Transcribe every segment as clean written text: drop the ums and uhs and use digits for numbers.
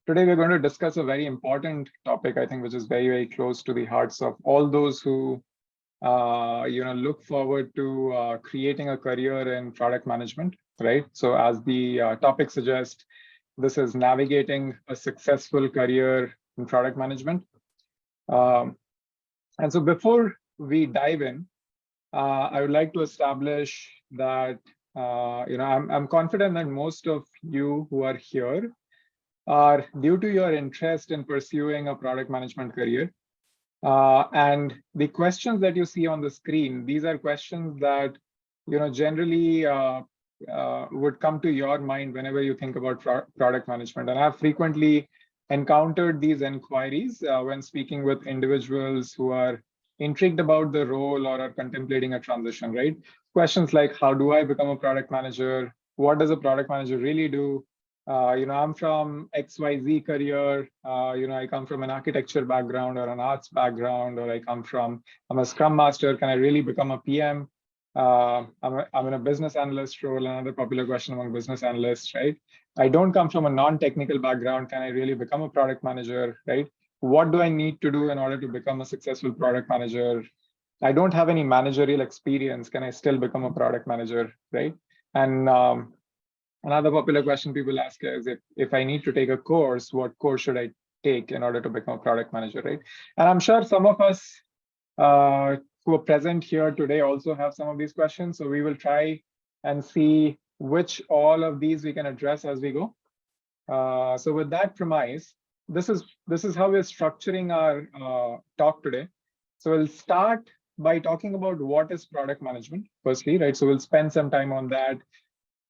Today we're going to discuss a very important topic, I think, which is very, very close to the hearts of all those who look forward to creating a career in product management, right? So as the topic suggests, this is navigating a successful career in product management. And so before we dive in, I would like to establish that I'm confident that most of you who are here are due to your interest in pursuing a product management career. And the questions that you see on the screen, these are questions that generally would come to your mind whenever you think about product management. And I've frequently encountered these inquiries when speaking with individuals who are intrigued about the role or are contemplating a transition, right? Questions like, how do I become a product manager? What does a product manager really do? I'm from XYZ career, I come from an architecture background or an arts background, or I'm a Scrum Master. Can I really become a PM? I'm in a business analyst role, another popular question among business analysts, right? I don't come from a non-technical background. Can I really become a product manager, right? What do I need to do in order to become a successful product manager? I don't have any managerial experience. Can I still become a product manager, right? And another popular question people ask is if I need to take a course, what course should I take in order to become a product manager, right? And I'm sure some of us who are present here today also have some of these questions. So we will try and see which all of these we can address as we go. So with that premise, this is how we're structuring our talk today. So we'll start by talking about what is product management, firstly, right? So we'll spend some time on that,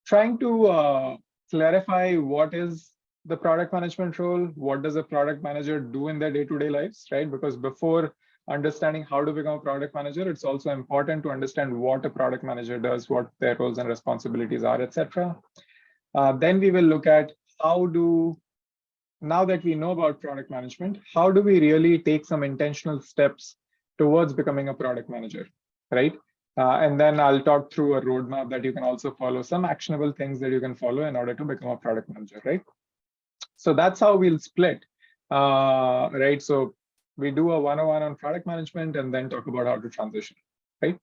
trying to clarify what is the product management role, what does a product manager do in their day-to-day lives, right? Because before understanding how to become a product manager, it's also important to understand what a product manager does, what their roles and responsibilities are, etc. Then we will look at now that we know about product management, how do we really take some intentional steps towards becoming a product manager, right? And then I'll talk through a roadmap that you can also follow, some actionable things that you can follow in order to become a product manager, right? So that's how we'll split, right? So we do a 101 on product management and then talk about how to transition, right?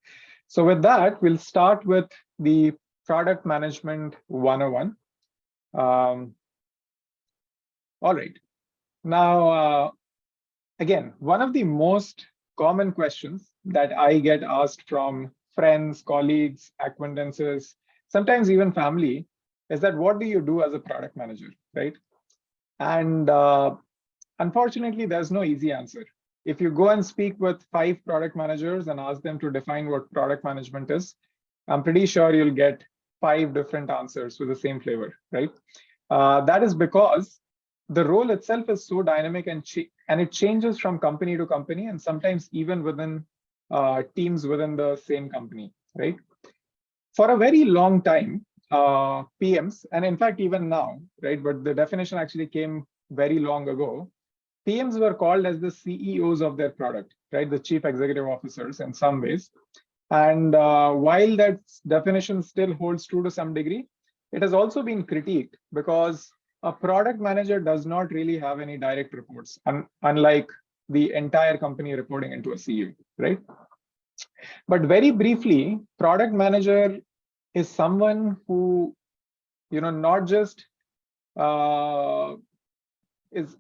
So with that, we'll start with the product management 101. All right. Now, again, one of the most common questions that I get asked from friends, colleagues, acquaintances, sometimes even family, is that what do you do as a product manager, right? And unfortunately, there's no easy answer. If you go and speak with 5 product managers and ask them to define what product management is, I'm pretty sure you'll get 5 different answers with the same flavor, right? That is because the role itself is so dynamic and it changes from company to company and sometimes even within teams within the same company, right? For a very long time, PMs, and in fact, even now, right, but the definition actually came very long ago, PMs were called as the CEOs of their product, right? The chief executive officers in some ways. And while that definition still holds true to some degree, it has also been critiqued because a product manager does not really have any direct reports, unlike the entire company reporting into a CEO, right? But very briefly, product manager is someone who, not just is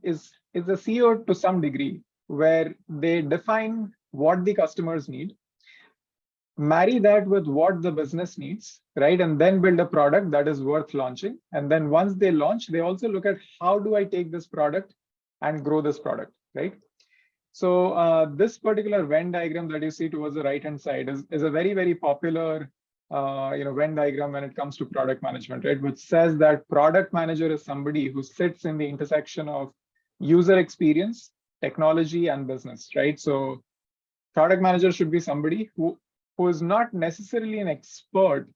a CEO to some degree, where they define what the customers need, marry that with what the business needs, right? And then build a product that is worth launching. And then once they launch, they also look at how do I take this product and grow this product, right? So this particular Venn diagram that you see towards the right-hand side is a very, very popular Venn diagram when it comes to product management, right? Which says that product manager is somebody who sits in the intersection of user experience, technology, and business, right? So product manager should be somebody who is not necessarily an expert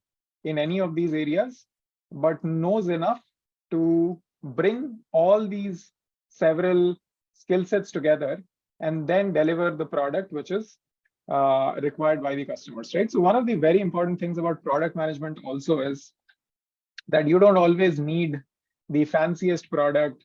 in any of these areas, but knows enough to bring all these several skill sets together and then deliver the product which is required by the customers, right? So one of the very important things about product management also is that you don't always need the fanciest product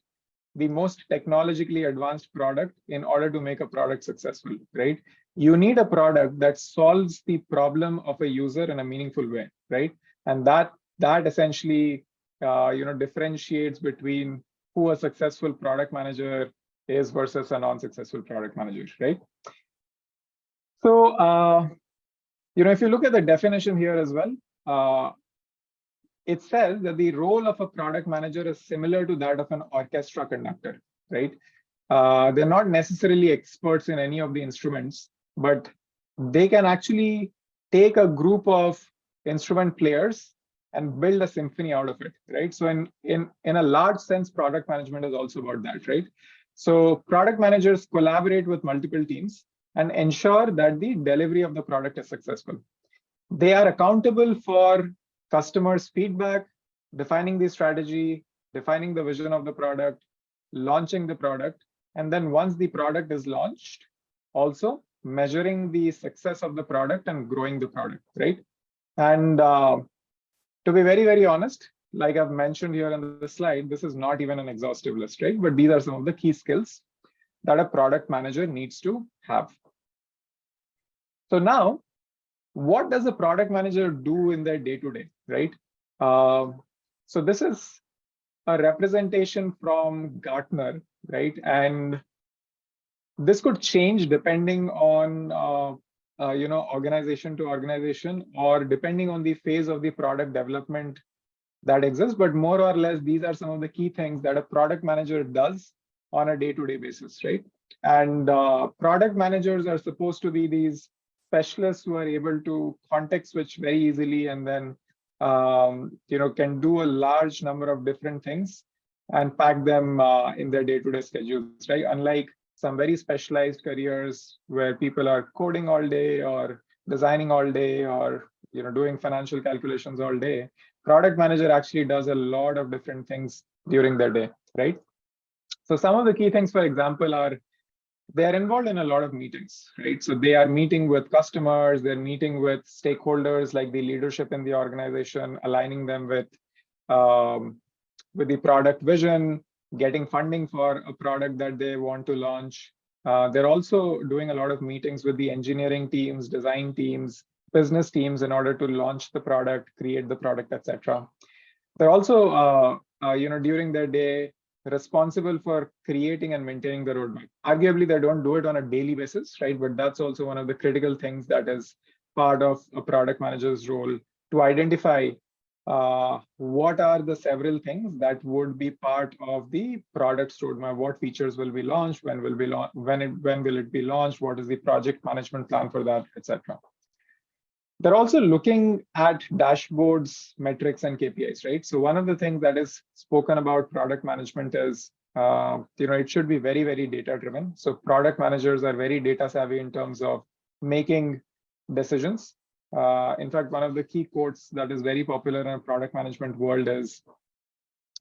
the most technologically advanced product in order to make a product successful, right? You need a product that solves the problem of a user in a meaningful way, right? And that essentially differentiates between who a successful product manager is versus a non-successful product manager, right? So if you look at the definition here as well, it says that the role of a product manager is similar to that of an orchestra conductor, right? They're not necessarily experts in any of the instruments, but they can actually take a group of instrument players and build a symphony out of it, right? So in a large sense, product management is also about that, right? So product managers collaborate with multiple teams and ensure that the delivery of the product is successful. They are accountable for customers' feedback, defining the strategy, defining the vision of the product, launching the product, and then once the product is launched, also measuring the success of the product and growing the product, right? And to be very, very honest, like I've mentioned here on the slide, this is not even an exhaustive list, right? But these are some of the key skills that a product manager needs to have. So now, what does a product manager do in their day-to-day, right? So this is a representation from Gartner, right? And this could change depending on organization to organization, or depending on the phase of the product development that exists. But more or less, these are some of the key things that a product manager does on a day-to-day basis, right? And product managers are supposed to be these specialists who are able to context switch very easily, and then can do a large number of different things and pack them in their day-to-day schedules, right? Unlike some very specialized careers where people are coding all day or designing all day or doing financial calculations all day, product manager actually does a lot of different things during their day, right? So some of the key things, for example, are they are involved in a lot of meetings, right? So they are meeting with customers, they're meeting with stakeholders like the leadership in the organization, aligning them with the product vision, getting funding for a product that they want to launch. They're also doing a lot of meetings with the engineering teams, design teams, business teams in order to launch the product, create the product, etc. They're also, during their day, responsible for creating and maintaining the roadmap. Arguably, they don't do it on a daily basis, right? But that's also one of the critical things that is part of a product manager's role, to identify what are the several things that would be part of the product's roadmap. What features will be launched, when will it be launched, what is the project management plan for that, etc. They're also looking at dashboards, metrics, and KPIs, right? So one of the things that is spoken about product management is, it should be very, very data-driven. So product managers are very data savvy in terms of making decisions. In fact, one of the key quotes that is very popular in a product management world is,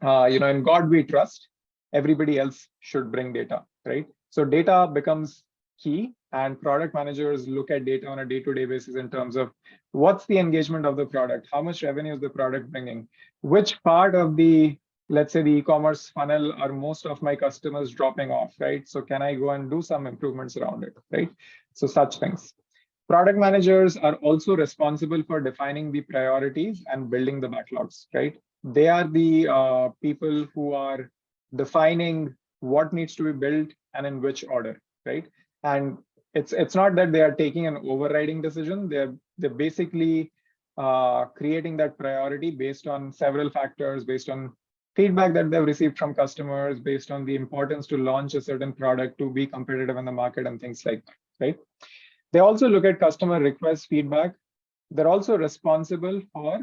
in God we trust, everybody else should bring data, right? So data becomes key, and product managers look at data on a day-to-day basis in terms of what's the engagement of the product, how much revenue is the product bringing, which part of the, let's say, the e-commerce funnel are most of my customers dropping off, right? So can I go and do some improvements around it, right? So such things. Product managers are also responsible for defining the priorities and building the backlogs, right? They are the people who are defining what needs to be built and in which order, right? And it's not that they are taking an overriding decision. They're basically creating that priority based on several factors, based on feedback that they've received from customers, based on the importance to launch a certain product to be competitive in the market and things like that, right? They also look at customer request feedback. They're also responsible for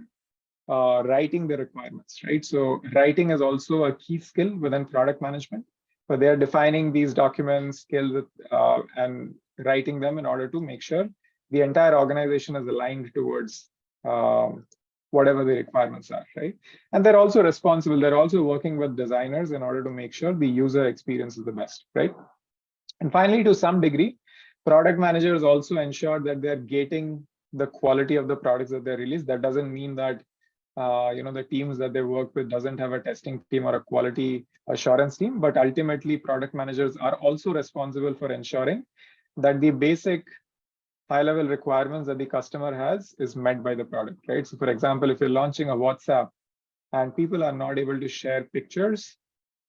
writing the requirements, right? So writing is also a key skill within product management, but they're defining these documents, skills, and writing them in order to make sure the entire organization is aligned towards whatever the requirements are, right? And they're also responsible. They're also working with designers in order to make sure the user experience is the best, right? And finally, to some degree, product managers also ensure that they're gating the quality of the products that they release. That doesn't mean that the teams that they work with doesn't have a testing team or a quality assurance team, but ultimately product managers are also responsible for ensuring that the basic high-level requirements that the customer has is met by the product, right? So for example, if you're launching a WhatsApp and people are not able to share pictures,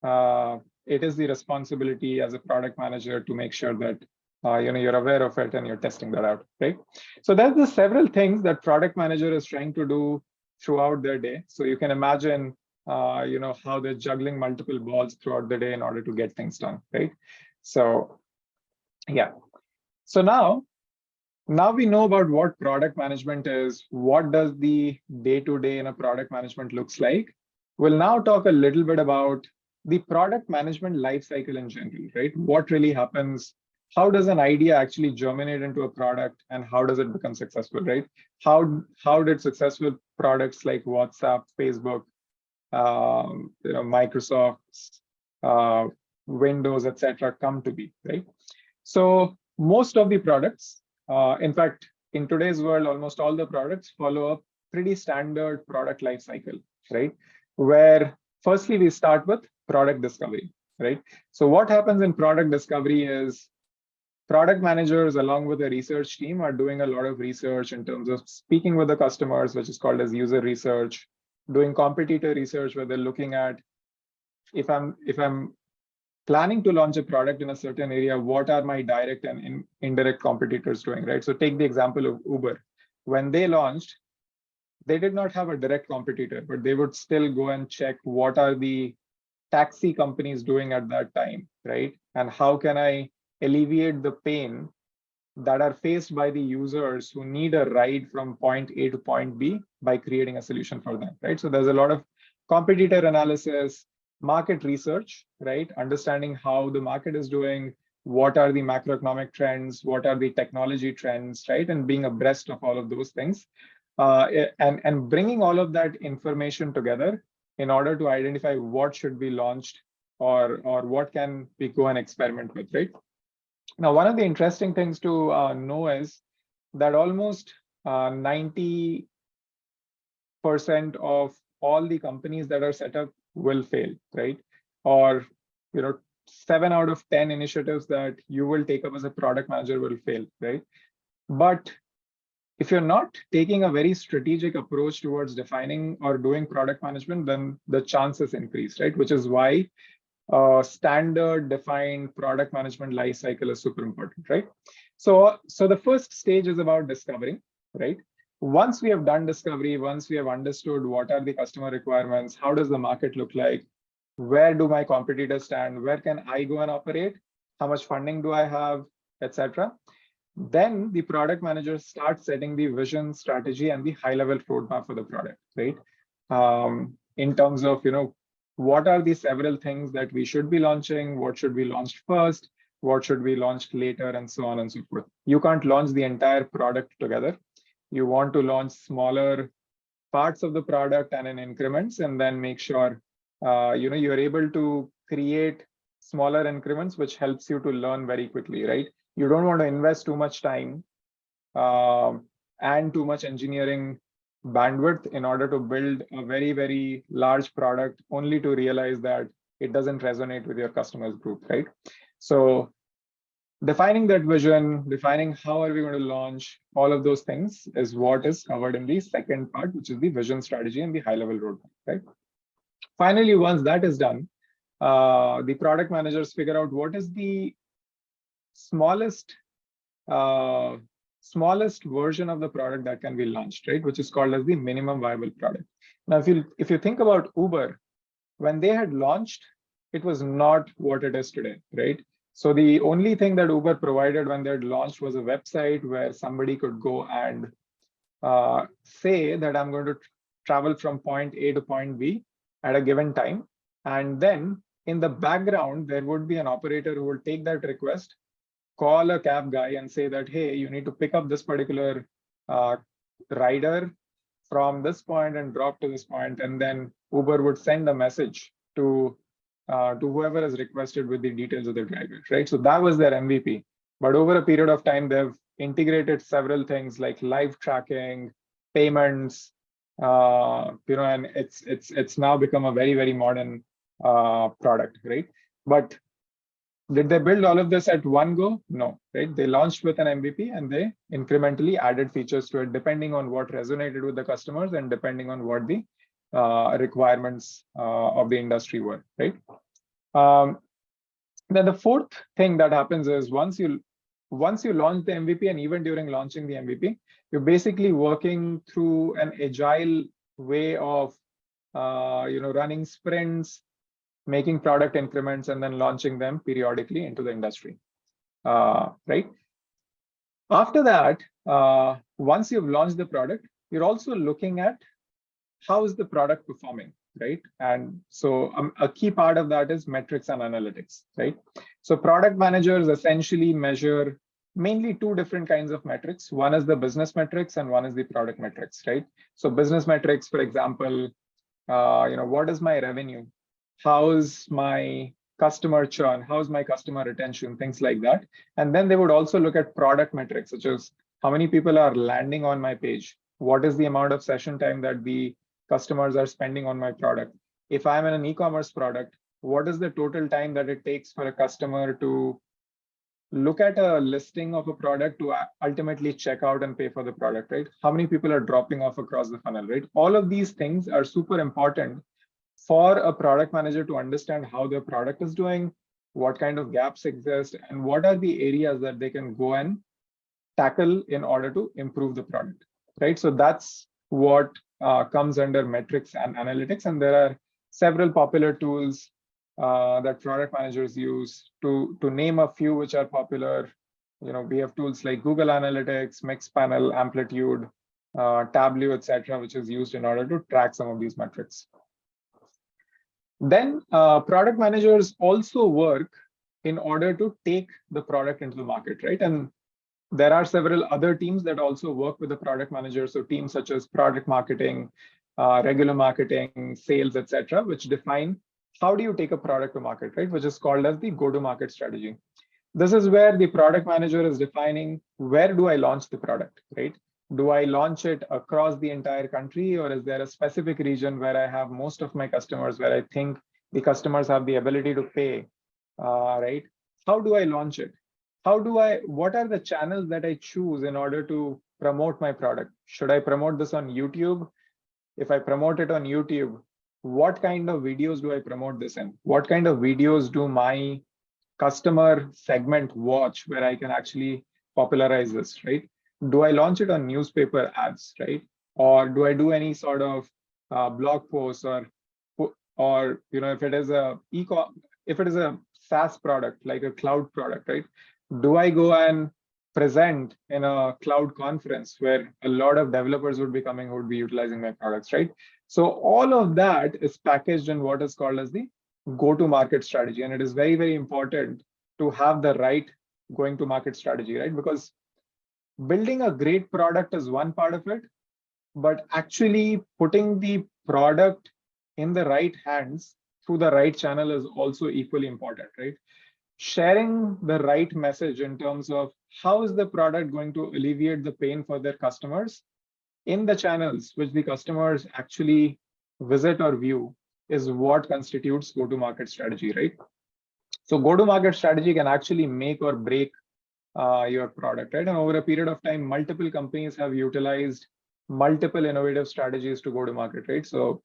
it is the responsibility as a product manager to make sure that you're aware of it and you're testing that out, right? So there's the several things that product manager is trying to do throughout their day. So you can imagine, how they're juggling multiple balls throughout the day in order to get things done, right? So yeah. So now we know about what product management is. What does the day-to-day in a product management looks like? We'll now talk a little bit about the product management lifecycle in general, right? What really happens? How does an idea actually germinate into a product, and how does it become successful, right? How did successful products like WhatsApp, Facebook, Microsoft, Windows, etc., come to be, right? So most of the products, in fact, in today's world, almost all the products follow a pretty standard product lifecycle, right? Where firstly, we start with product discovery, right? So what happens in product discovery is product managers, along with the research team, are doing a lot of research in terms of speaking with the customers, which is called as user research, doing competitor research, where they're looking at, if I'm planning to launch a product in a certain area, what are my direct and indirect competitors doing, right? So take the example of Uber. When they launched, they did not have a direct competitor, but they would still go and check what are the taxi companies doing at that time, right? And how can I alleviate the pain that are faced by the users who need a ride from point A to point B by creating a solution for them, right? So there's a lot of competitor analysis, market research, right? Understanding how the market is doing, what are the macroeconomic trends, what are the technology trends, right? And being abreast of all of those things, and bringing all of that information together in order to identify what should be launched or what can we go and experiment with, right? Now, one of the interesting things to know is that almost 90% of all the companies that are set up will fail, right? Or 7 out of 10 initiatives that you will take up as a product manager will fail, right? But if you're not taking a very strategic approach towards defining or doing product management, then the chances increase, right? Which is why standard defined product management life cycle is super important, right? So the first stage is about discovering, right? Once we have done discovery, once we have understood what are the customer requirements, how does the market look like, where do my competitors stand, where can I go and operate, how much funding do I have, etc. Then the product manager starts setting the vision, strategy, and the high-level roadmap for the product, right? In terms of, what are the several things that we should be launching, what should be launched first, what should be launched later, and so on and so forth. You can't launch the entire product together. You want to launch smaller parts of the product and in increments, and then make sure you're able to create smaller increments, which helps you to learn very quickly, right? You don't want to invest too much time and too much engineering bandwidth in order to build a very, very large product only to realize that it doesn't resonate with your customers group, right? So defining that vision, defining how are we going to launch, all of those things is what is covered in the second part, which is the vision, strategy, and the high-level roadmap, right? Finally, once that is done, the product managers figure out what is the smallest version of the product that can be launched, right? Which is called as the minimum viable product. Now, if you think about Uber, when they had launched, it was not what it is today, right? So the only thing that Uber provided when they had launched was a website where somebody could go and say that I'm going to travel from point A to point B at a given time. And then in the background, there would be an operator who would take that request, call a cab guy and say that, hey, you need to pick up this particular rider from this point and drop to this point. And then Uber would send a message to whoever has requested with the details of the driver, right? So that was their MVP. But over a period of time, they've integrated several things like live tracking, payments, and it's now become a very, very modern product, right? But did they build all of this at one go? No, right? They launched with an MVP and they incrementally added features to it depending on what resonated with the customers and depending on what the requirements of the industry were, right? Then the fourth thing that happens is once you launch the MVP, and even during launching the MVP, you're basically working through an agile way of running sprints, making product increments, and then launching them periodically into the industry, right? After that, once you've launched the product, you're also looking at how is the product performing, right? And so a key part of that is metrics and analytics, right? So product managers essentially measure mainly two different kinds of metrics. One is the business metrics and one is the product metrics, right? So business metrics, for example, what is my revenue? How's my customer churn? How's my customer retention? Things like that. And then they would also look at product metrics, such as how many people are landing on my page? What is the amount of session time that the customers are spending on my product? If I'm in an e-commerce product, what is the total time that it takes for a customer to look at a listing of a product to ultimately check out and pay for the product, right? How many people are dropping off across the funnel, right? All of these things are super important for a product manager to understand how their product is doing, what kind of gaps exist, and what are the areas that they can go and tackle in order to improve the product, right? So that's what comes under metrics and analytics. And there are several popular tools that product managers use. To name a few which are popular, we have tools like Google Analytics, Mixpanel, Amplitude, Tableau, etc., which is used in order to track some of these metrics. Then product managers also work in order to take the product into the market, right? And there are several other teams that also work with the product manager. So teams such as product marketing, regular marketing, sales, etc., which define how do you take a product to market, right? Which is called as the go-to-market strategy. This is where the product manager is defining where do I launch the product, right? Do I launch it across the entire country, or is there a specific region where I have most of my customers, where I think the customers have the ability to pay, right? How do I launch it? What are the channels that I choose in order to promote my product? Should I promote this on YouTube? If I promote it on YouTube, what kind of videos do I promote this in? What kind of videos do my customer segment watch where I can actually popularize this, right? Do I launch it on newspaper ads, right? Or do I do any sort of blog posts, or if it is a SaaS product, like a cloud product, right? Do I go and present in a cloud conference where a lot of developers would be coming, who would be utilizing my products, right? So all of that is packaged in what is called as the go-to-market strategy. And it is very, very important to have the right going-to-market strategy, right? Because building a great product is one part of it, but actually putting the product in the right hands through the right channel is also equally important, right? Sharing the right message in terms of how is the product going to alleviate the pain for their customers in the channels which the customers actually visit or view is what constitutes go-to-market strategy, right? So go-to-market strategy can actually make or break your product, right? And over a period of time, multiple companies have utilized multiple innovative strategies to go to market, right? So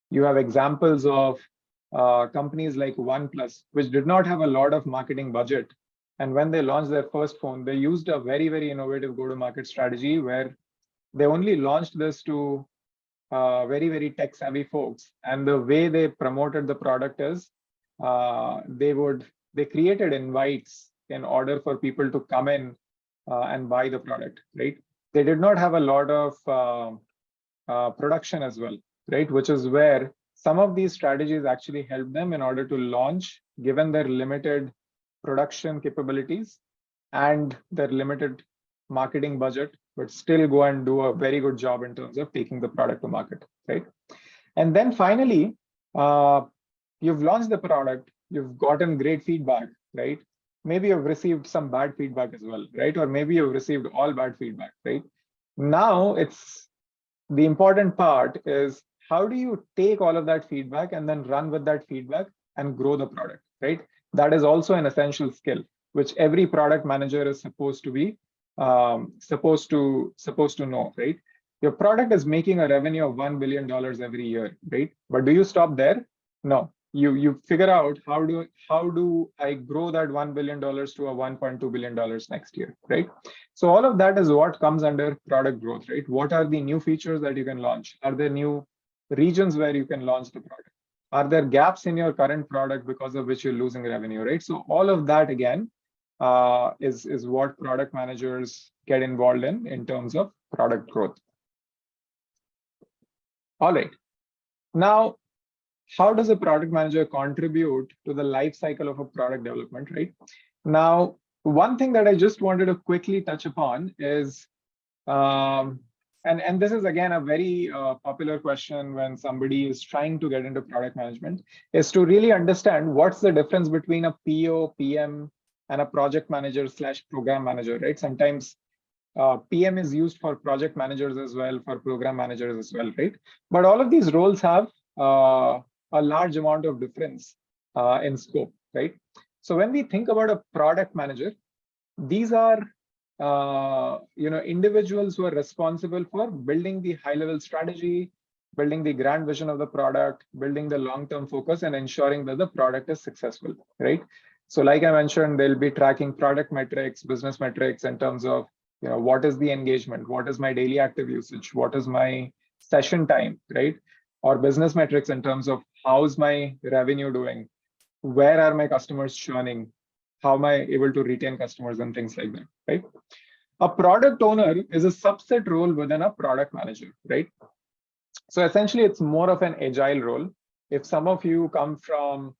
you have examples of companies like OnePlus, which did not have a lot of marketing budget. And when they launched their first phone, they used a very, very innovative go-to-market strategy where they only launched this to very, very tech-savvy folks. And the way they promoted the product is they created invites in order for people to come in and buy the product, right? They did not have a lot of production as well, right? Which is where some of these strategies actually help them in order to launch, given their limited production capabilities and their limited marketing budget, but still go and do a very good job in terms of taking the product to market, right? And then finally, you've launched the product, you've gotten great feedback, right? Maybe you've received some bad feedback as well, right? Or maybe you've received all bad feedback, right? Now it's The important part is how do you take all of that feedback and then run with that feedback and grow the product, right? That is also an essential skill, which every product manager is supposed to be supposed to know, right? Your product is making a revenue of $1 billion every year, right? But do you stop there? No. You figure out how do I grow that $1 billion to a $1.2 billion next year, right? So all of that is what comes under product growth, right? What are the new features that you can launch? Are there new regions where you can launch the product? Are there gaps in your current product because of which you're losing revenue, right? So all of that again is what product managers get involved in terms of product growth. All right. Now, how does a product manager contribute to the life cycle of a product development, right? Now, one thing that I just wanted to quickly touch upon is, and this is again a very popular question when somebody is trying to get into product management, is to really understand what's the difference between a PO, PM, and a project manager / program manager, right? Sometimes PM is used for project managers as well, for program managers as well, right? But all of these roles have a large amount of difference in scope, right? So when we think about a product manager, these are individuals who are responsible for building the high-level strategy, building the grand vision of the product, building the long-term focus, and ensuring that the product is successful, right? So like I mentioned, they'll be tracking product metrics, business metrics in terms of what is the engagement, what is my daily active usage, what is my session time, right? Or business metrics in terms of how's my revenue doing, where are my customers churning, how am I able to retain customers and things like that, right? A product owner is a subset role within a product manager, right? So essentially, it's more of an agile role. If some of you come from,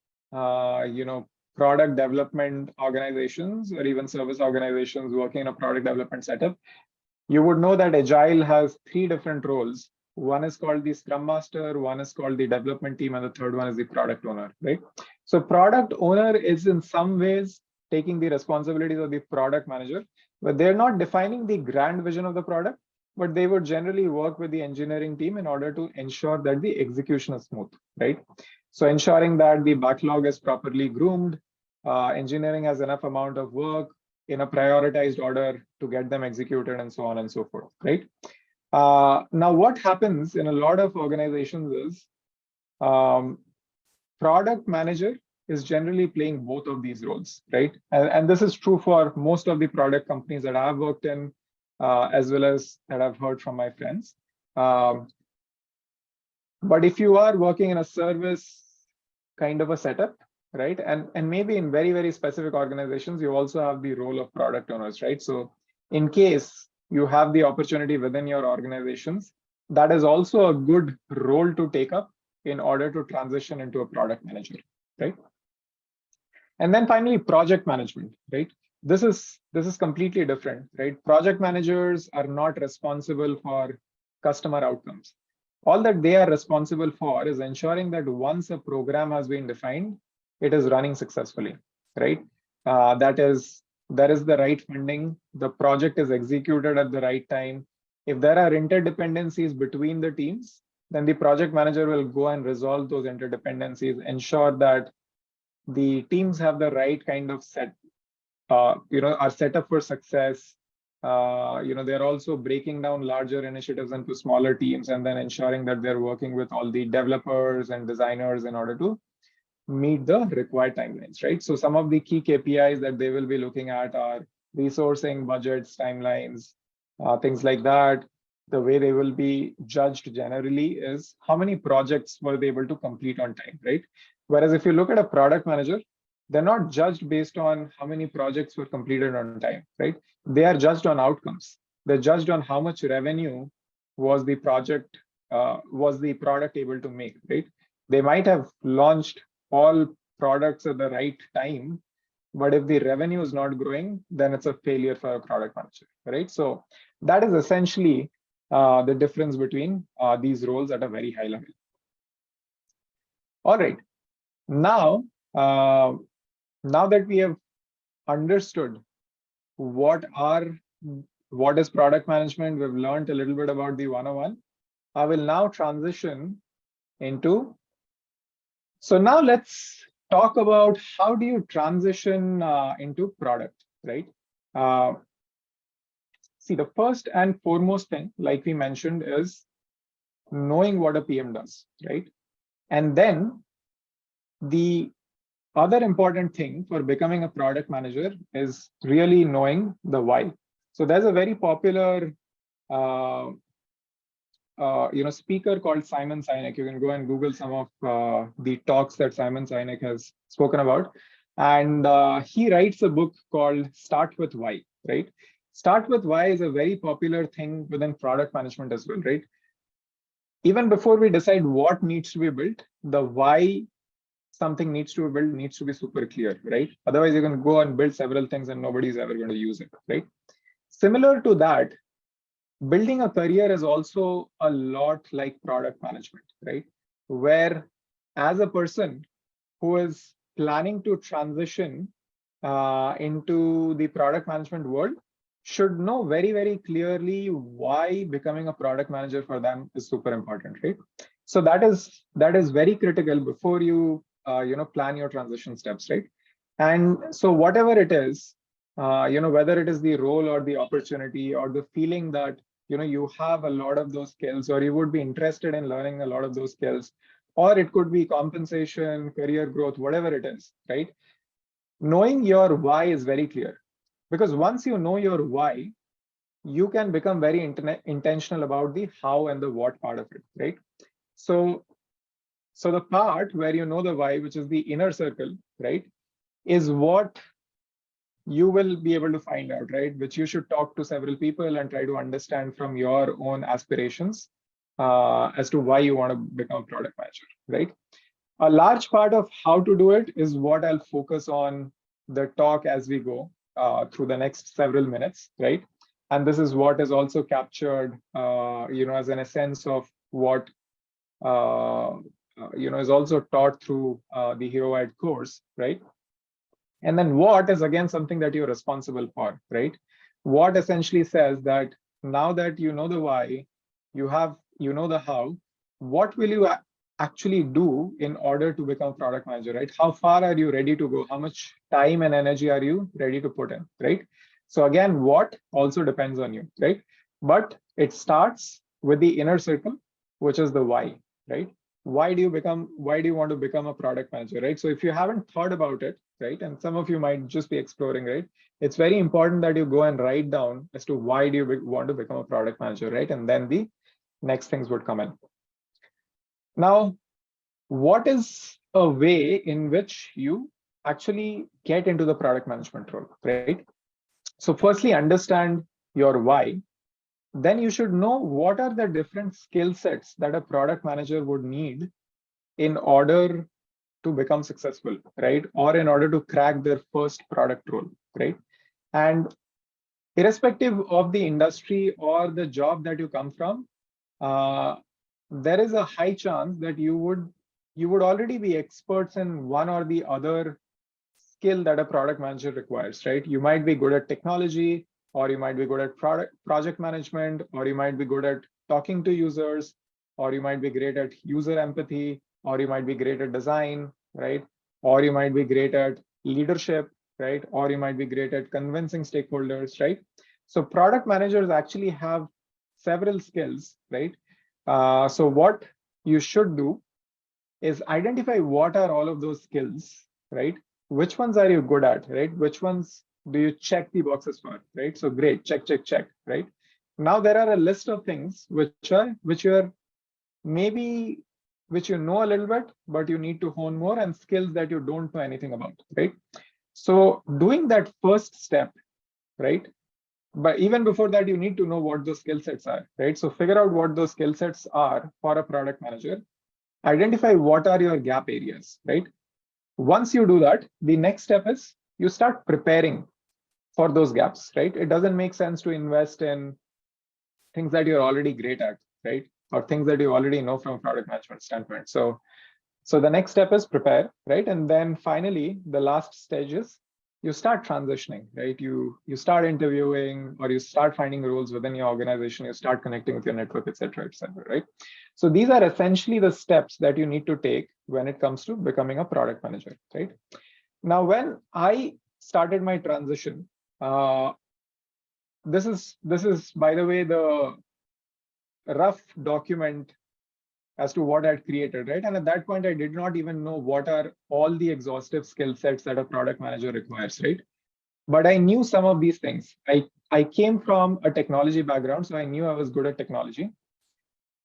product development organizations or even service organizations working in a product development setup, you would know that agile has 3 different roles. One is called the Scrum Master, one is called the development team, and the third one is the product owner, right? So product owner is in some ways taking the responsibilities of the product manager, but they're not defining the grand vision of the product, but they would generally work with the engineering team in order to ensure that the execution is smooth, right? So ensuring that the backlog is properly groomed, engineering has enough amount of work in a prioritized order to get them executed and so on and so forth, right? Now, what happens in a lot of organizations is product manager is generally playing both of these roles, right? And this is true for most of the product companies that I've worked in, as well as that I've heard from my friends. But if you are working in a service kind of a setup, right? And maybe in very, very specific organizations, you also have the role of product owners, right? So in case you have the opportunity within your organizations, that is also a good role to take up in order to transition into a product manager, right? And then finally, project management, right? This is completely different, right? Project managers are not responsible for customer outcomes. All that they are responsible for is ensuring that once a program has been defined, it is running successfully, right? There is the right funding, the project is executed at the right time. If there are interdependencies between the teams, then the project manager will go and resolve those interdependencies, ensure that the teams have the right kind of are set up for success. They're also breaking down larger initiatives into smaller teams and then ensuring that they're working with all the developers and designers in order to meet the required timelines, right? So some of the key KPIs that they will be looking at are resourcing, budgets, timelines, things like that. The way they will be judged generally is how many projects were they able to complete on time, right? Whereas if you look at a product manager, they're not judged based on how many projects were completed on time, right? They are judged on outcomes. They're judged on how much revenue was the product able to make, right? They might have launched all products at the right time, but if the revenue is not growing, then it's a failure for a product manager, right? So that is essentially the difference between these roles at a very high level. All right, now that we have understood what is product management, we've learned a little bit about the 101. I will now transition into, so now let's talk about how do you transition into product, right? Uh, See, the first and foremost thing, like we mentioned, is knowing what a PM does, right? And then the other important thing for becoming a product manager is really knowing the why. So there's a very popular speaker called Simon Sinek. You can go and Google some of the talks that Simon Sinek has spoken about. And he writes a book called Start With Why, right? Start With Why is a very popular thing within product management as well, right? Even before we decide what needs to be built, the why something needs to be built needs to be super clear, right? Otherwise, you can go and build several things and nobody's ever going to use it, right? Similar to that, building a career is also a lot like product management, right? Where as a person who is planning to transition into the product management world should know very, very clearly why becoming a product manager for them is super important, right? So that is very critical before you plan your transition steps, right? And so whatever it is, whether it is the role or the opportunity or the feeling that you have a lot of those skills, or you would be interested in learning a lot of those skills, or it could be compensation, career growth, whatever it is, right? Knowing your why is very clear, because once you know your why, you can become very intentional about the how and the what part of it, right? So the part where you know the why, which is the inner circle, right, is what you will be able to find out, right? Which you should talk to several people and try to understand from your own aspirations as to why you want to become a product manager, right? A large part of how to do it is what I'll focus on the talk as we go through the next several minutes, right? And this is what is also captured, as an essence of what, is also taught through the Vired course, right? And then what is again something that you're responsible for, right? What essentially says that now that you know the why, you know the how, what will you actually do in order to become a product manager, right? How far are you ready to go? How much time and energy are you ready to put in, right? So again, what also depends on you, right? But it starts with the inner circle, which is the why, right? Why do you want to become a product manager, right? So if you haven't thought about it, right, and some of you might just be exploring, right, it's very important that you go and write down as to why do you want to become a product manager, right? And then the next things would come in. Now, what is a way in which you actually get into the product management role, right? So firstly, understand your why. Then you should know what are the different skill sets that a product manager would need in order to become successful, right? Or in order to crack their first product role, right? And irrespective of the industry or the job that you come from, there is a high chance that you would already be experts in one or the other skill that a product manager requires, right? You might be good at technology, or you might be good at project management, or you might be good at talking to users, or you might be great at user empathy, or you might be great at design, right? Or you might be great at leadership, right? Or you might be great at convincing stakeholders, right? So product managers actually have several skills, right? So what you should do is identify what are all of those skills, right? Which ones are you good at, right? Which ones do you check the boxes for, right? So great, check, right? Now there are a list of things which you know a little bit, but you need to hone more, and skills that you don't know anything about, right? So doing that first step, right? But even before that, you need to know what those skill sets are, right? So figure out what those skill sets are for a product manager. Identify what are your gap areas, right? Once you do that, the next step is you start preparing for those gaps, right? It doesn't make sense to invest in things that you're already great at, right? Or things that you already know from a product management standpoint. So the next step is prepare, right? And then finally, the last stage is you start transitioning, right? You start interviewing, or you start finding roles within your organization, you start connecting with your network, et cetera, right? So these are essentially the steps that you need to take when it comes to becoming a product manager, right? Now, when I started my transition, this is, by the way, the rough document as to what I'd created, right? And at that point, I did not even know what are all the exhaustive skill sets that a product manager requires, right? But I knew some of these things. I came from a technology background, so I knew I was good at technology.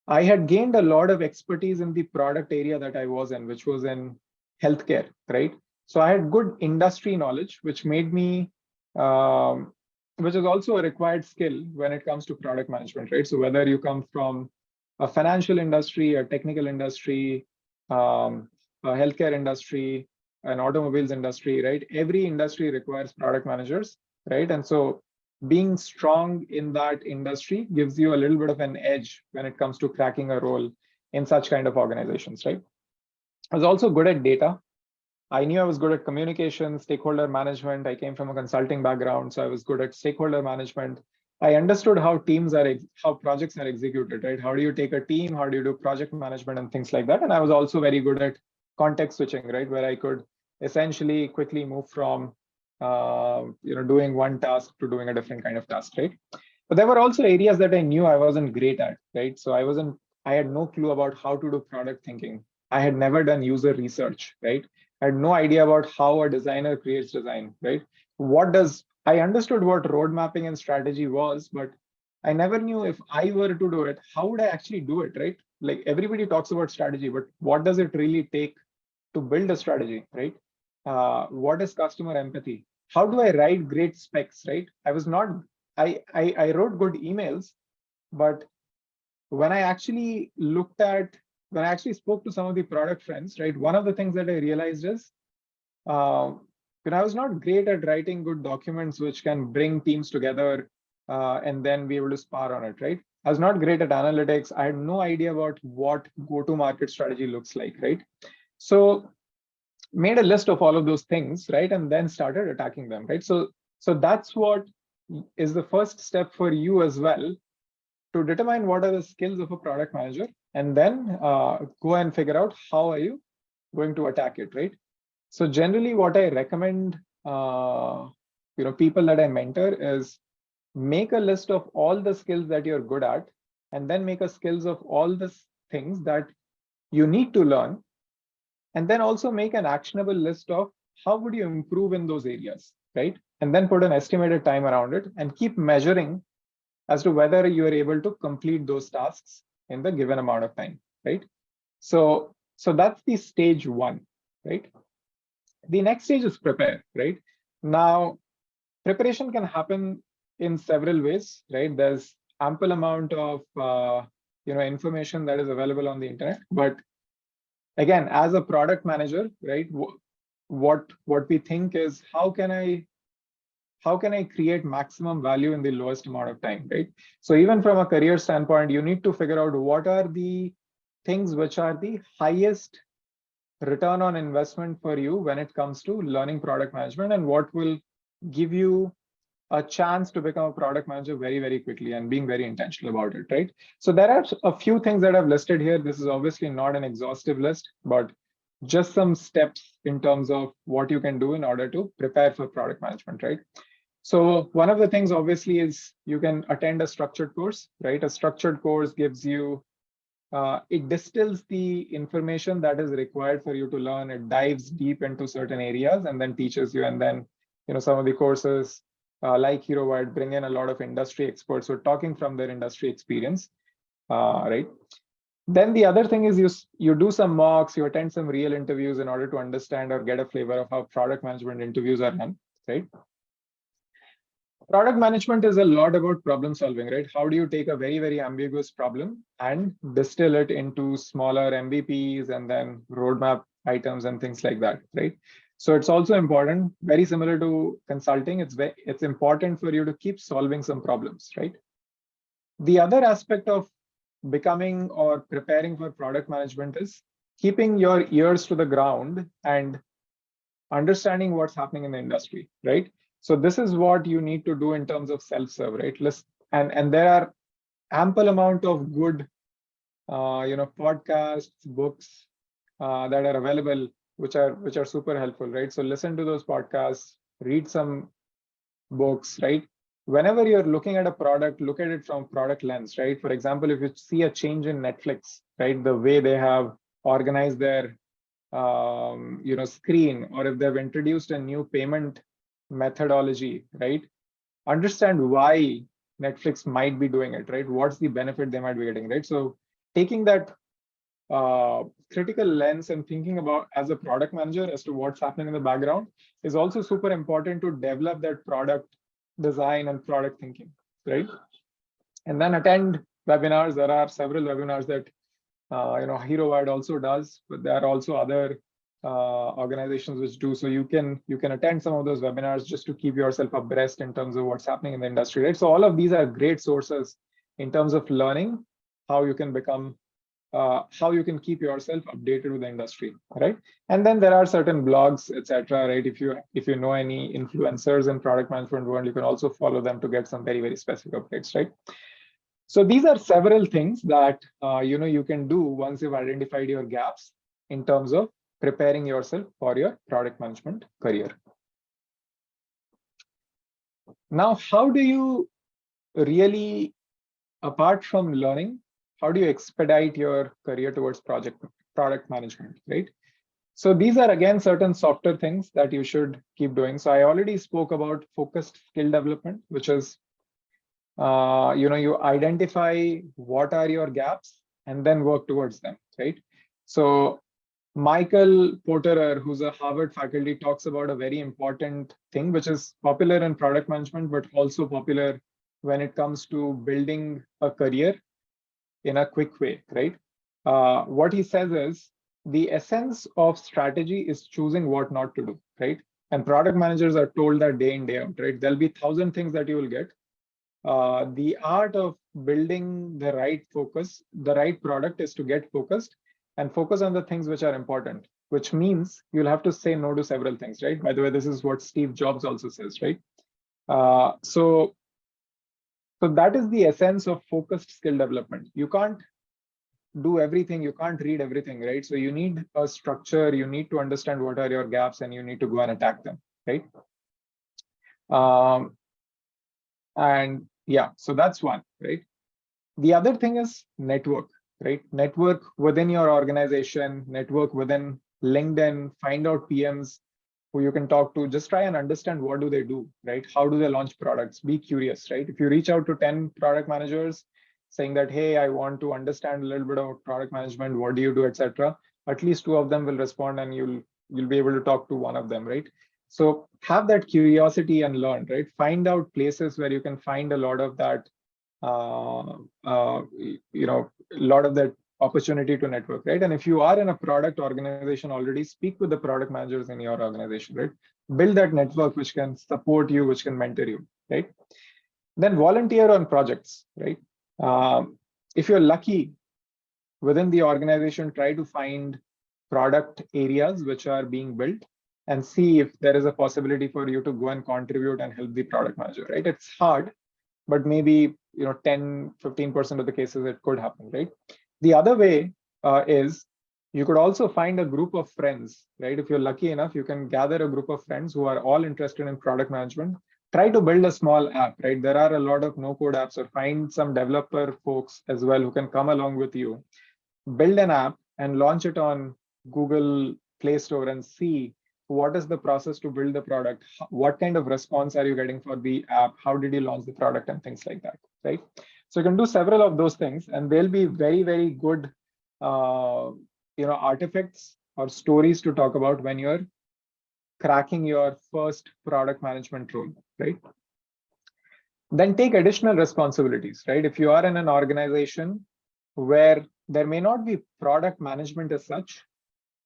I had gained a lot of expertise in the product area that I was in, which was in healthcare, right? So I had good industry knowledge, which made me, which is also a required skill when it comes to product management, right? So whether you come from a financial industry, a technical industry, a healthcare industry, an automobiles industry, right? Every industry requires product managers, right? And so being strong in that industry gives you a little bit of an edge when it comes to cracking a role in such kind of organizations, right? I was also good at data. I knew I was good at communication, stakeholder management. I came from a consulting background, so I was good at stakeholder management. I understood how how projects are executed, right? How do you take a team? How do you do project management and things like that? And I was also very good at context switching, right? Where I could essentially quickly move from doing one task to doing a different kind of task, right? But there were also areas that I knew I wasn't great at, right? So I had no clue about how to do product thinking. I had never done user research, right? I had no idea about how a designer creates design, right? I understood what road mapping and strategy was, but I never knew if I were to do it, how would I actually do it, right? Like everybody talks about strategy, but what does it really take to build a strategy, right? What is customer empathy? How do I write great specs, right? I wrote good emails, but when I actually spoke to some of the product friends, right, one of the things that I realized is, I was not great at writing good documents which can bring teams together and then be able to spar on it, right? I was not great at analytics. I had no idea about what go-to-market strategy looks like, right? So made a list of all of those things, right? And then started attacking them, right? So that's what is the first step for you as well, to determine what are the skills of a product manager, and then go and figure out how are you going to attack it, right? So generally what I recommend people that I mentor is make a list of all the skills that you're good at, and then make a skills of all the things that you need to learn, and then also make an actionable list of how would you improve in those areas, right? And then put an estimated time around it and keep measuring as to whether you are able to complete those tasks in the given amount of time, right? So that's the stage one, right? The next stage is prepare, right? Now, preparation can happen in several ways, right? There's ample amount of information that is available on the internet, but again, as a product manager, right, what we think is how can I create maximum value in the lowest amount of time, right? So even from a career standpoint, you need to figure out what are the things which are the highest return on investment for you when it comes to learning product management, and what will give you a chance to become a product manager very, very quickly, and being very intentional about it, right? So there are a few things that I've listed here. This is obviously not an exhaustive list, but just some steps in terms of what you can do in order to prepare for product management, right? So one of the things obviously is you can attend a structured course, right? A structured course gives you, it distills the information that is required for you to learn. It dives deep into certain areas and then teaches you. And then, some of the courses like Vired bring in a lot of industry experts who are talking from their industry experience, right? Then the other thing is you do some mocks, you attend some real interviews in order to understand or get a flavor of how product management interviews are done, right? Product management is a lot about problem solving, right? How do you take a very, very ambiguous problem and distill it into smaller MVPs and then roadmap items and things like that, right? So it's also important, very similar to consulting, it's important for you to keep solving some problems, right? The other aspect of becoming or preparing for product management is keeping your ears to the ground and understanding what's happening in the industry, right? So this is what you need to do in terms of self-serve, right? And there are ample amount of good, podcasts, books that are available, which are super helpful, right? So listen to those podcasts, read some books, right? Whenever you're looking at a product, look at it from product lens, right? For example, if you see a change in Netflix, right, the way they have organized their screen, or if they've introduced a new payment methodology, right? Understand why Netflix might be doing it, right? What's the benefit they might be getting, right? So taking that critical lens and thinking about as a product manager as to what's happening in the background is also super important to develop that product design and product thinking, right? And then attend webinars. There are several webinars that Vired also does, but there are also other organizations which do. So you can attend some of those webinars just to keep yourself abreast in terms of what's happening in the industry, right? So all of these are great sources in terms of learning how you can become, how you can keep yourself updated with the industry, right? And then there are certain blogs, etc., right? If you know any influencers in product management world, you can also follow them to get some very, very specific updates, right? So these are several things that you can do once you've identified your gaps in terms of preparing yourself for your product management career. Now, how do you really, apart from learning, how do you expedite your career towards product management, right? So these are again certain softer things that you should keep doing. So I already spoke about focused skill development, which is you identify what are your gaps and then work towards them, right? So Michael Porterer, who's a Harvard faculty, talks about a very important thing, which is popular in product management, but also popular when it comes to building a career in a quick way, right? What he says is the essence of strategy is choosing what not to do, right? And product managers are told that day in, day out, right? There'll be 1,000 things that you will get. The art of building the right focus, the right product is to get focused and focus on the things which are important, which means you'll have to say no to several things, right? By the way, this is what Steve Jobs also says, right? So that is the essence of focused skill development. You can't do everything, you can't read everything, right? So you need a structure, you need to understand what are your gaps, and you need to go and attack them, right? And yeah, so that's one, right? The other thing is network, right? Network within your organization, network within LinkedIn, find out PMs who you can talk to, just try and understand what do they do, right? How do they launch products? Be curious, right? If you reach out to 10 product managers saying that, hey, I want to understand a little bit about product management, what do you do, etc., at least 2 of them will respond and you'll be able to talk to one of them, right? So have that curiosity and learn, right? Find out places where you can find a lot of that, a lot of that opportunity to network, right? And if you are in a product organization already, speak with the product managers in your organization, right? Build that network which can support you, which can mentor you, right? Then volunteer on projects, right? If you're lucky within the organization, try to find product areas which are being built and see if there is a possibility for you to go and contribute and help the product manager, right? It's hard, but maybe 10-15% of the cases it could happen, right? The other way is you could also find a group of friends, right? If you're lucky enough, you can gather a group of friends who are all interested in product management. Try to build a small app, right? There are a lot of no-code apps, or find some developer folks as well who can come along with you. Build an app and launch it on Google Play Store and see what is the process to build the product, what kind of response are you getting for the app, how did you launch the product, and things like that, right? So you can do several of those things, and they'll be very, very good artifacts or stories to talk about when you're cracking your first product management role, right? Then take additional responsibilities, right? If you are in an organization where there may not be product management as such,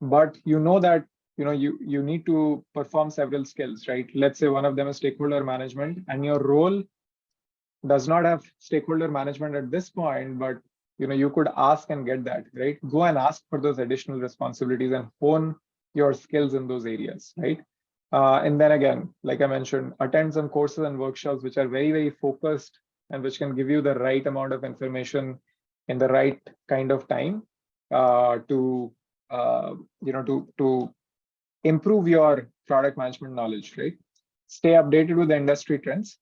but you know that you need to perform several skills, right? Let's say one of them is stakeholder management, and your role does not have stakeholder management at this point, but you could ask and get that, right? Go and ask for those additional responsibilities and hone your skills in those areas, right? And then again, like I mentioned, attend some courses and workshops which are very, very focused and which can give you the right amount of information in the right kind of time to to improve your product management knowledge, right? Stay updated with the industry trends.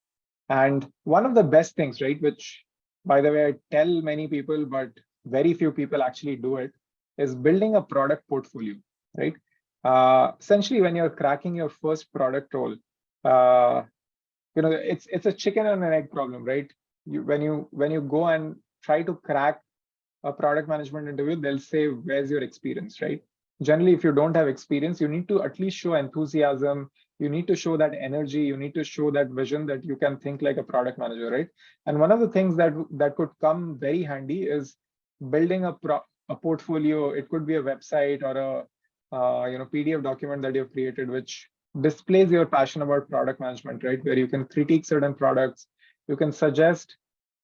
And one of the best things, right, which by the way, I tell many people, but very few people actually do it, is building a product portfolio, right? Essentially, when you're cracking your first product role, it's a chicken and an egg problem, right? When you go and try to crack a product management interview, they'll say, where's your experience, right? Generally, if you don't have experience, you need to at least show enthusiasm. You need to show that energy. You need to show that vision that you can think like a product manager, right? And one of the things that could come very handy is building a portfolio. It could be a website or a PDF document that you've created, which displays your passion about product management, right? Where you can critique certain products, you can suggest,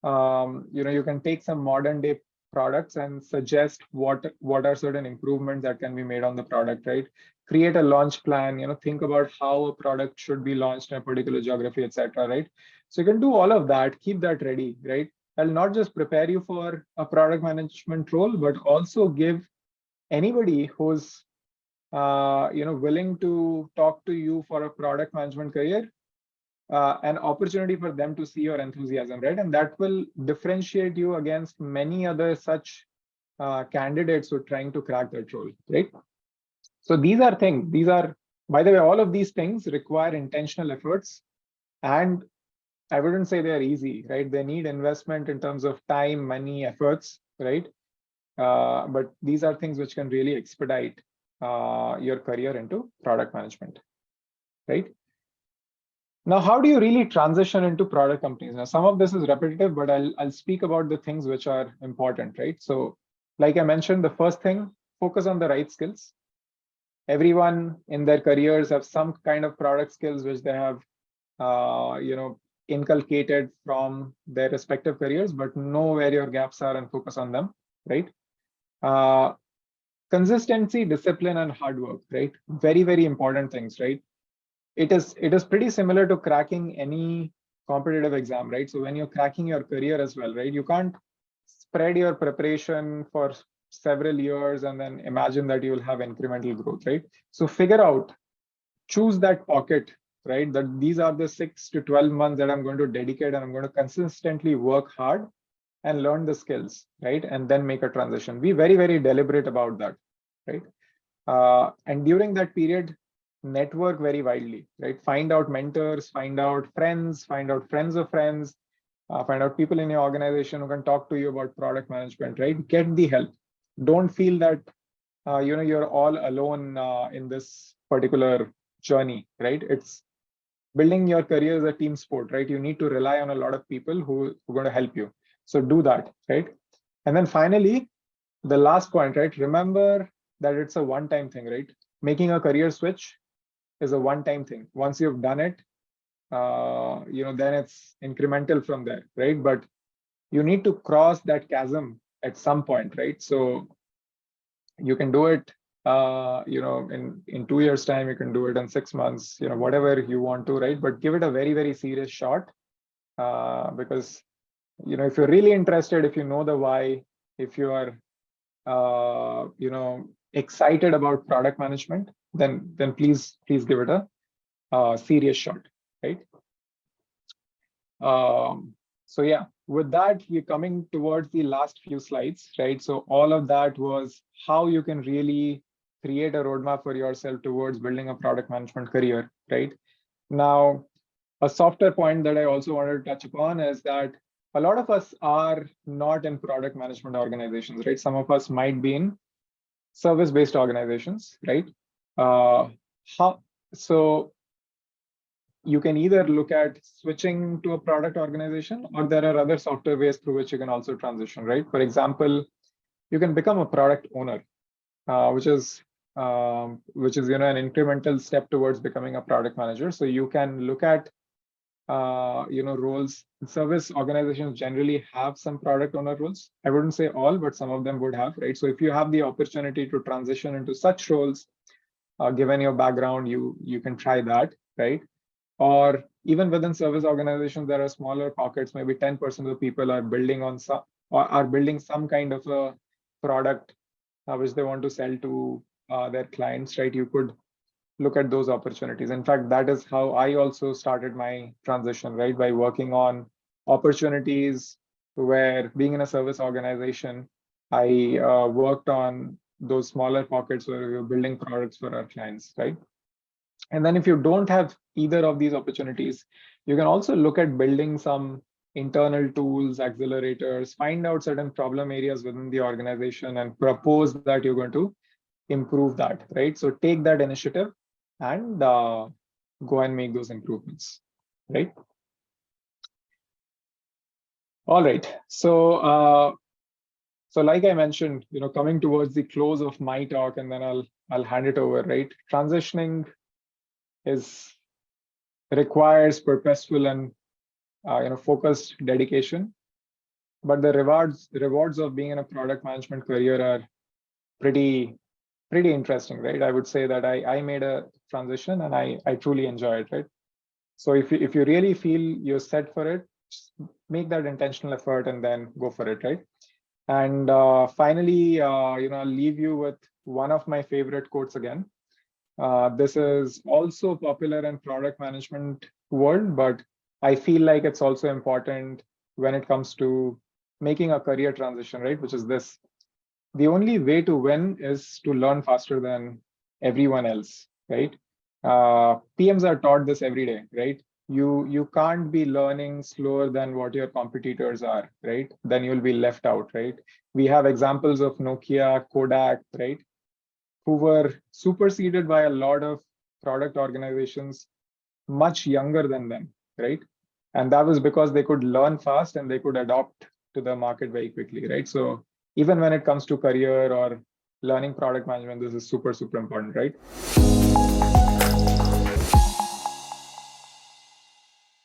you can take some modern day products and suggest what are certain improvements that can be made on the product, right? Create a launch plan, think about how a product should be launched in a particular geography, etc., right? So you can do all of that, keep that ready, right? I'll not just prepare you for a product management role, but also give anybody who's willing to talk to you for a product management career an opportunity for them to see your enthusiasm, right? And that will differentiate you against many other such candidates who are trying to crack that role, right? So these are things, by the way, all of these things require intentional efforts. And I wouldn't say they're easy, right? They need investment in terms of time, money, efforts, right? But these are things which can really expedite your career into product management, right? Now, how do you really transition into product companies? Now, some of this is repetitive, but I'll speak about the things which are important, right? So, like I mentioned, the first thing, focus on the right skills. Everyone in their careers have some kind of product skills which they have, inculcated from their respective careers, but know where your gaps are and focus on them, right? Consistency, discipline, and hard work, right? Very, very important things, right? It is pretty similar to cracking any competitive exam, right? So when you're cracking your career as well, right? You can't spread your preparation for several years and then imagine that you'll have incremental growth, right? So figure out, choose that pocket, right? That these are the 6 to 12 months that I'm going to dedicate and I'm going to consistently work hard and learn the skills, right? And then make a transition. Be very, very deliberate about that, right? And during that period, network very widely, right? Find out mentors, find out friends of friends, find out people in your organization who can talk to you about product management, right? Get the help. Don't feel that you're all alone in this particular journey, right? It's building your career as a team sport, right? You need to rely on a lot of people who are going to help you. So do that, right? And then finally, the last point, right? Remember that it's a one-time thing, right? Making a career switch is a one-time thing. Once you've done it, then it's incremental from there, right? But you need to cross that chasm at some point, right? So you can do it, in 2 years' time, you can do it in 6 months, whatever you want to, right? But give it a very, very serious shot, because if you're really interested, if you know the why, if you are excited about product management, then please give it a serious shot, right? So yeah, with that, we're coming towards the last few slides, right? So all of that was how you can really create a roadmap for yourself towards building a product management career, right? Now, a softer point that I also wanted to touch upon is that a lot of us are not in product management organizations, right? Some of us might be in service-based organizations, right? So you can either look at switching to a product organization, or there are other software ways through which you can also transition, right? For example, you can become a product owner, which is an incremental step towards becoming a product manager. So you can look at roles. Service organizations generally have some product owner roles. I wouldn't say all, but some of them would have, right? So if you have the opportunity to transition into such roles, given your background, you can try that, right? Or even within service organizations, there are smaller pockets. Maybe 10% of the people are building on some or are building some kind of a product which they want to sell to their clients, right? You could look at those opportunities. In fact, that is how I also started my transition, right? By working on opportunities where, being in a service organization, I worked on those smaller pockets where we were building products for our clients, right? And then if you don't have either of these opportunities, you can also look at building some internal tools, accelerators, find out certain problem areas within the organization and propose that you're going to improve that, right? So take that initiative and go and make those improvements, right? All right. So like I mentioned, coming towards the close of my talk, and then I'll hand it over, right? Transitioning requires purposeful and focused dedication, but the rewards of being in a product management career are pretty interesting, right? I would say that I made a transition and I truly enjoy it, right? So if you really feel you're set for it, just make that intentional effort and then go for it, right? And finally, I'll leave you with one of my favorite quotes again. This is also popular in product management world, but I feel like it's also important when it comes to making a career transition, right? Which is this: the only way to win is to learn faster than everyone else, right? PMs are taught this every day, right? You can't be learning slower than what your competitors are, right? Then you'll be left out, right? We have examples of Nokia, Kodak, right, who were superseded by a lot of product organizations much younger than them, right? And that was because they could learn fast and they could adopt to the market very quickly, right? So even when it comes to career or learning product management, this is super important, right?